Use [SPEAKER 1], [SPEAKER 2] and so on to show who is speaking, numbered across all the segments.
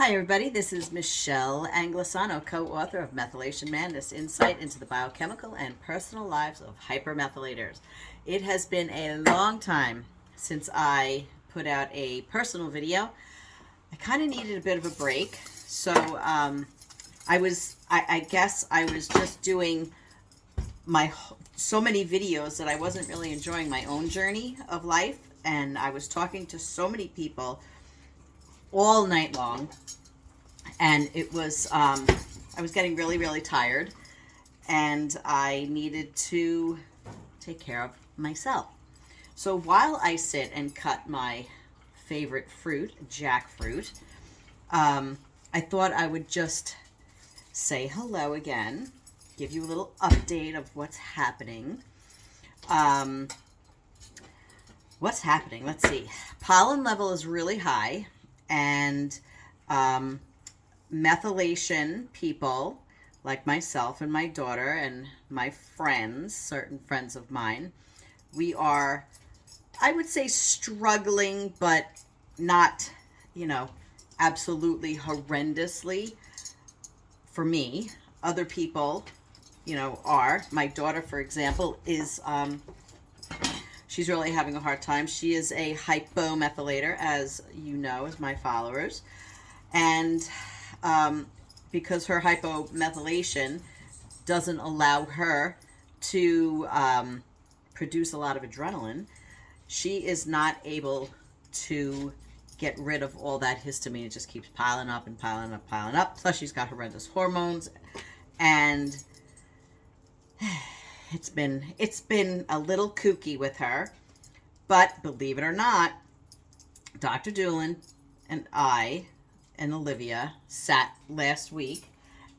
[SPEAKER 1] Hi, everybody. This is Michelle Anglisano, co-author of Methylation Madness, Insight into the Biochemical and Personal Lives of Hypermethylators. It has been a long time since I put out a personal video. I kind of needed a bit of a break. So I guess I was just doing so many videos that I wasn't really enjoying my own journey of life. And I was talking to so many people all night long, and it was I was getting really tired, and I needed to take care of myself. So while I sit and cut my favorite fruit, jackfruit, I thought I would just say hello again, give you a little update of what's happening. What's happening? Let's see. Pollen level is really high, and methylation people like myself and my daughter and my friends, certain friends of mine, we are, I would say, struggling, but not, absolutely horrendously. For me, other people, are. My daughter, for example, is she's really having a hard time. She is a hypomethylator, as you know, as my followers. And because her hypomethylation doesn't allow her to produce a lot of adrenaline, she is not able to get rid of all that histamine. It just keeps piling up and piling up, piling up. Plus, she's got horrendous hormones, and it's been a little kooky with her. But believe it or not, Dr. Doolin and I and Olivia sat last week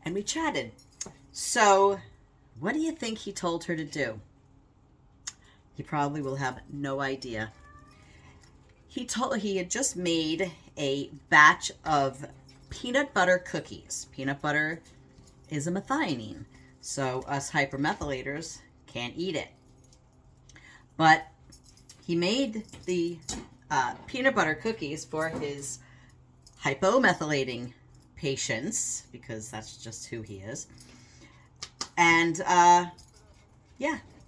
[SPEAKER 1] and we chatted. So, what do you think he told her to do? You probably will have no idea. He had just made a batch of peanut butter cookies. Peanut butter is a methionine, so us hypermethylators can't eat it. But he made the peanut butter cookies for his hypomethylating patients, because that's just who he is. And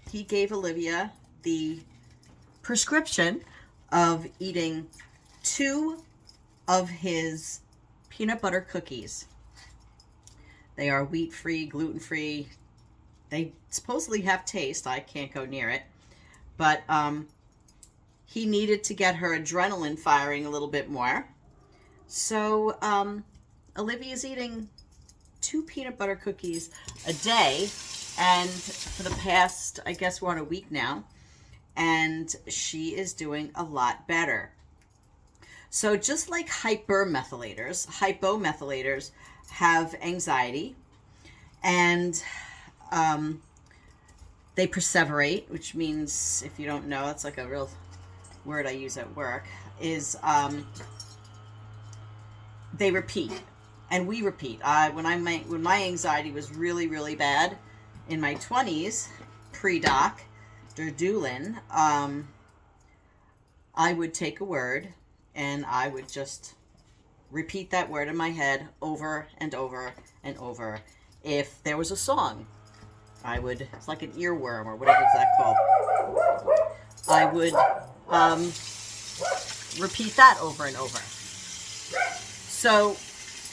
[SPEAKER 1] he gave Olivia the prescription of eating 2 of his peanut butter cookies. They are wheat-free, gluten-free. They supposedly have taste. I can't go near it. But he needed to get her adrenaline firing a little bit more. So Olivia's eating 2 peanut butter cookies a day, and for the past, I guess we're on a week now, and she is doing a lot better. So just like hypomethylators have anxiety, and they perseverate, which means, if you don't know, it's like a real word I use at work, is they repeat, and we repeat. When my anxiety was really bad in my 20s, pre-doc, Doolin, I would take a word and I would just repeat that word in my head over and over and over. If there was a song, it's like an earworm or whatever is that called, I would repeat that over and over. So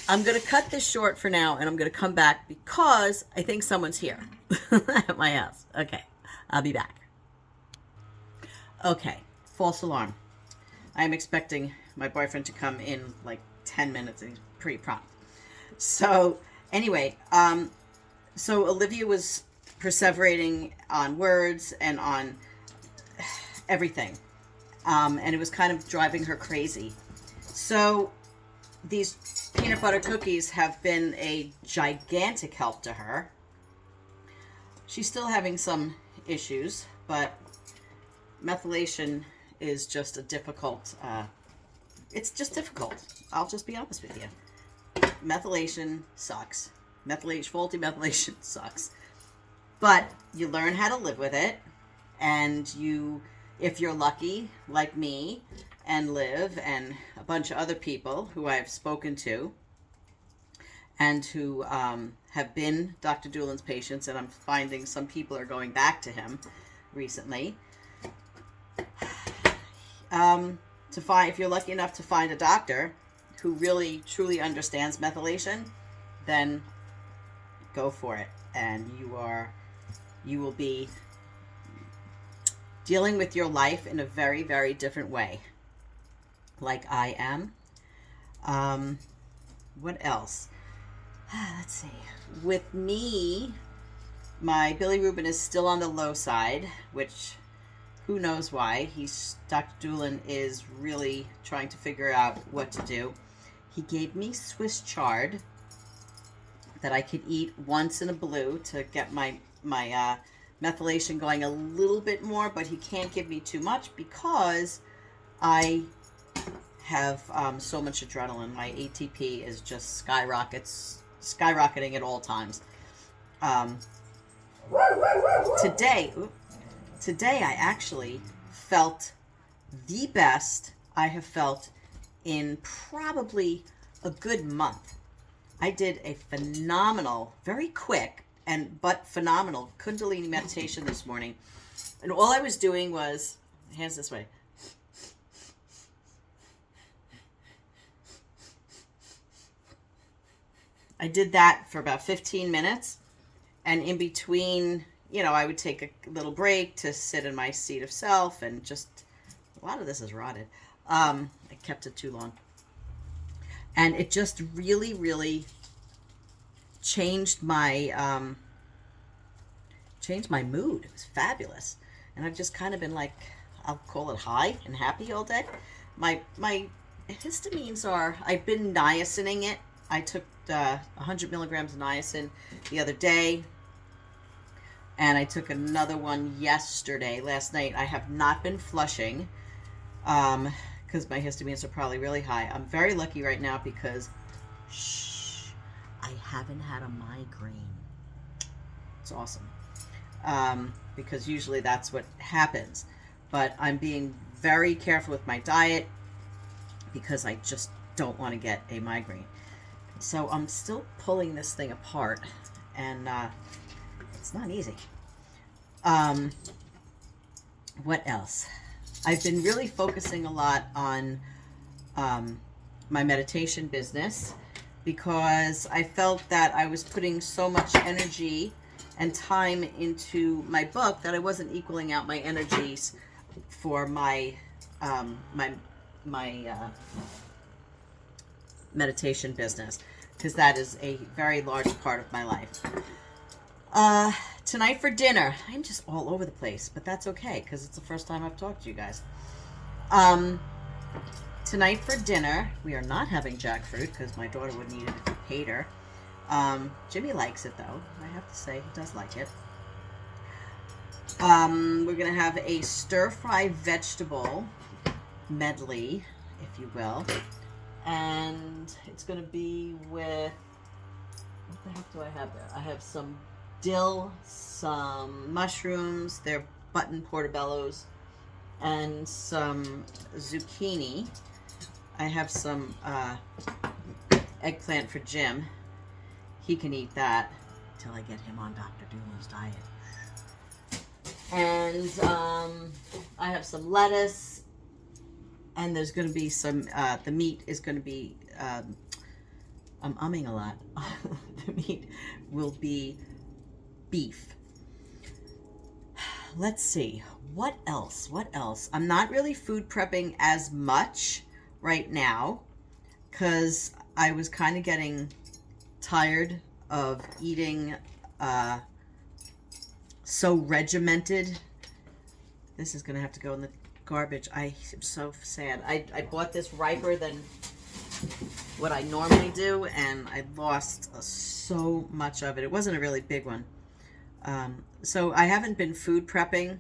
[SPEAKER 1] I'm going to cut this short for now, and I'm going to come back because I think someone's here at my house. Okay, I'll be back. Okay, false alarm. I'm expecting my boyfriend to come in like 10 minutes, and he's pretty prompt. So anyway, so Olivia was perseverating on words and on everything, and it was kind of driving her crazy. So these peanut butter cookies have been a gigantic help to her. She's still having some issues, but methylation is just a difficult, it's just difficult. I'll just be honest with you. Methylation sucks. Faulty methylation sucks. But you learn how to live with it, and if you're lucky, like me, and Liv, and a bunch of other people who I've spoken to, and who have been Dr. Doolin's patients, and I'm finding some people are going back to him recently. To find, if you're lucky enough to find a doctor who really truly understands methylation, then go for it, and you will be dealing with your life in a very, very different way, like I am. What else? Let's see. With me, my bilirubin is still on the low side, which who knows why. Dr. Doolin is really trying to figure out what to do. He gave me Swiss chard that I could eat once in a blue to get my methylation going a little bit more, but he can't give me too much because I have so much adrenaline. My ATP is just skyrocketing at all times. Today I actually felt the best I have felt in probably a good month. I did a phenomenal, very quick but phenomenal Kundalini meditation this morning. And all I was doing was, hands this way. I did that for about 15 minutes. And in between, I would take a little break to sit in my seat of self, and just, a lot of this is rotted. I kept it too long. And it just really, really changed my mood. It was fabulous. And I've just kind of been like, I'll call it high and happy all day. My histamines I've been niacining it. I took 100 milligrams of niacin the other day, and I took another one last night. I have not been flushing because my histamines are probably really high. I'm very lucky right now because I haven't had a migraine. It's awesome. Because usually that's what happens. But I'm being very careful with my diet because I just don't want to get a migraine. So I'm still pulling this thing apart, and it's not easy. What else? I've been really focusing a lot on my meditation business because I felt that I was putting so much energy and time into my book that I wasn't equaling out my energies for my meditation business, because that is a very large part of my life. Tonight for dinner, I'm just all over the place, but that's okay because it's the first time I've talked to you guys. Tonight for dinner, we are not having jackfruit because my daughter wouldn't eat it if I paid her. Jimmy likes it though. I have to say, he does like it. We're going to have a stir-fry vegetable medley, if you will. And it's going to be with, what the heck do I have there? I have some dill, some mushrooms, they're button portobellos, and some zucchini. I have some eggplant for Jim. He can eat that until I get him on Dr. Doolin's diet. And I have some lettuce, and there's going to be some, the meat is going to be, I'm umming a lot. The meat will be beef. Let's see. What else? I'm not really food prepping as much right now because I was kind of getting tired of eating so regimented. This is going to have to go in the garbage. I am so sad. I bought this riper than what I normally do, and I lost so much of it. It wasn't a really big one. So I haven't been food prepping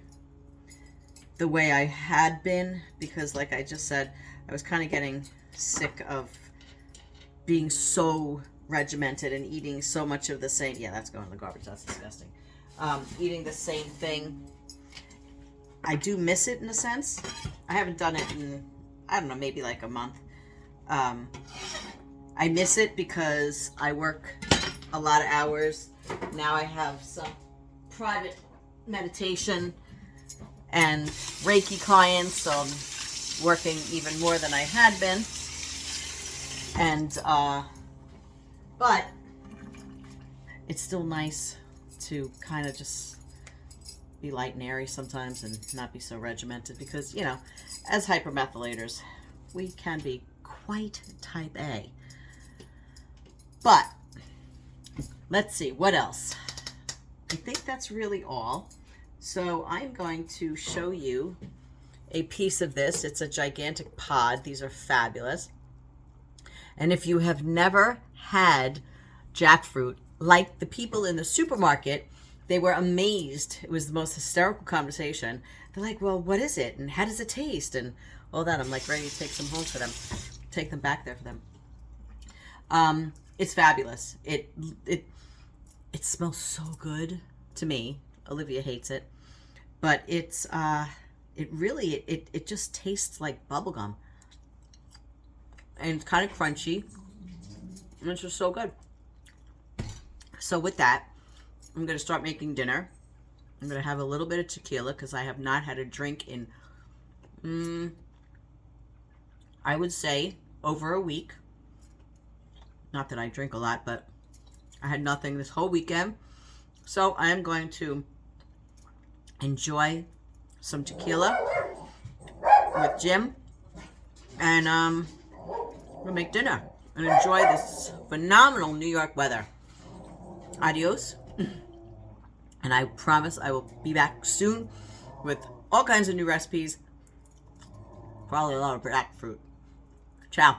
[SPEAKER 1] the way I had been because, like I just said, I was kind of getting sick of being so regimented and eating so much of the same. Yeah, that's going in the garbage. That's disgusting. Eating the same thing. I do miss it in a sense. I haven't done it in, I don't know, maybe like a month. I I miss it because I work a lot of hours. Now I have some private meditation and Reiki clients, so I'm working even more than I had been. And, but it's still nice to kind of just be light and airy sometimes and not be so regimented because, you know, as hypermethylators, we can be quite type A. But let's see, what else? I think that's really all. So I'm going to show you a piece of this. It's a gigantic pod. These are fabulous. And if you have never had jackfruit, like the people in the supermarket, they were amazed. It was the most hysterical conversation. They're like, well, what is it? And how does it taste? And all that. I'm like ready to take some home for them. Take them back there for them. It's fabulous. It smells so good to me. Olivia hates it. But it's it just tastes like bubblegum. And it's kind of crunchy. And it's just so good. So with that, I'm going to start making dinner. I'm going to have a little bit of tequila because I have not had a drink in, I would say, over a week. Not that I drink a lot, but I had nothing this whole weekend. So I am going to enjoy some tequila with Jim. And we'll make dinner and enjoy this phenomenal New York weather. Adios. And I promise I will be back soon with all kinds of new recipes. Probably a lot of black fruit. Ciao.